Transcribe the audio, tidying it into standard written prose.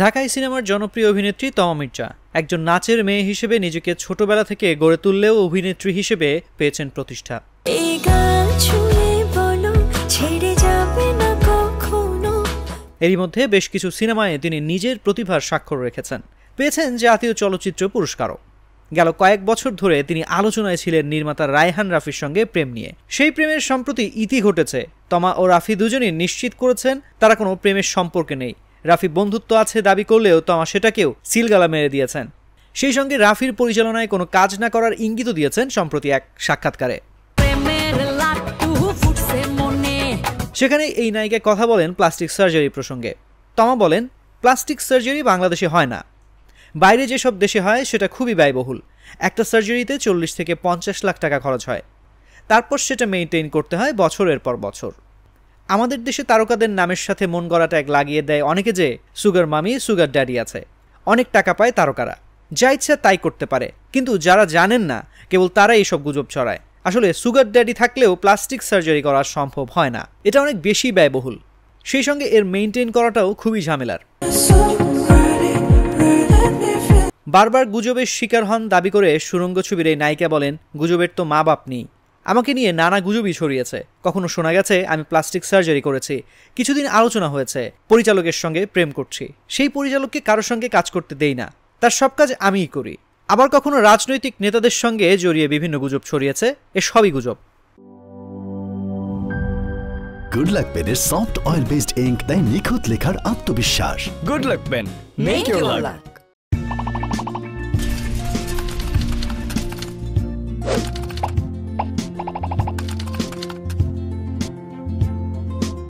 ঢাকাই সিনেমার জনপ্রিয় অভিনেত্রী তমা মির্জা একজন নাচের মেয়ে হিসেবে নিজেকে ছোটবেলা থেকে গড়ে তুললেও অভিনেত্রী হিসেবে পেয়েছেন প্রতিষ্ঠা। এরই মধ্যে বেশ কিছু সিনেমায় তিনি নিজের প্রতিভার স্বাক্ষর রেখেছেন, পেয়েছেন জাতীয় চলচ্চিত্র পুরস্কারও। গেল কয়েক বছর ধরে তিনি আলোচনায় ছিলেন নির্মাতা রায়হান রাফির সঙ্গে প্রেম নিয়ে। সেই প্রেমের সম্প্রতি ইতি ঘটেছে। তমা ও রাফি দুজনই নিশ্চিত করেছেন তারা কোনো প্রেমের সম্পর্কে নেই। রাফি বন্ধুত্ব আছে দাবি করলেও তমা সেটাকেও সিলগালা মেরে দিয়েছেন। সেই সঙ্গে রাফির পরিচালনায় কোনো কাজ না করার ইঙ্গিতও দিয়েছেন সম্প্রতি এক সাক্ষাৎকারে। সেখানে এই নায়িকা কথা বলেন প্লাস্টিক সার্জারি প্রসঙ্গে। তমা বলেন, প্লাস্টিক সার্জারি বাংলাদেশে হয় না, বাইরে যেসব দেশে হয় সেটা খুবই ব্যয়বহুল। একটা সার্জারিতে 40 থেকে 50 লাখ টাকা খরচ হয়, তারপর সেটা মেইনটেইন করতে হয় বছরের পর বছর। আমাদের দেশে তারকাদের নামের সাথে মন গড়া ট্যাগ লাগিয়ে দেয় অনেকে যে সুগার মামি সুগার ড্যাডি আছে, অনেক টাকা পায় তারকারা, যা ইচ্ছা তাই করতে পারে। কিন্তু যারা জানেন না কেবল তারাই এইসব গুজব ছড়ায়। আসলে সুগার ড্যাডি থাকলেও প্লাস্টিক সার্জারি করা সম্ভব হয় না, এটা অনেক বেশি ব্যয়বহুল। সেই সঙ্গে এর মেইনটেইন করাটাও খুবই ঝামেলার। বারবার গুজবের শিকার হন দাবি করে সুরঙ্গ ছবির এই নায়িকা বলেন, গুজবের তো মা বাপ নেই, আমাকে নিয়ে নানা গুজবই ছড়িয়েছে। কখনো শোনা গেছে আমি প্লাস্টিক সার্জারি করেছি, কিছুদিন আলোচনা হয়েছে পরিচালকের সঙ্গে প্রেম করছি, সেই পরিচালককে কারোর সঙ্গে কাজ করতে দেই না, তার সব কাজ আমিই করি। আবার কখনো রাজনৈতিক নেতাদের সঙ্গে জড়িয়ে বিভিন্ন গুজব ছড়িয়েছে, এসবই গুজব। গুড লাক পেনের সফট অয়েল বেসড ইঙ্ক তাই নিখুঁত লেখার আত্মবিশ্বাস। Good luck pen, make your lakh.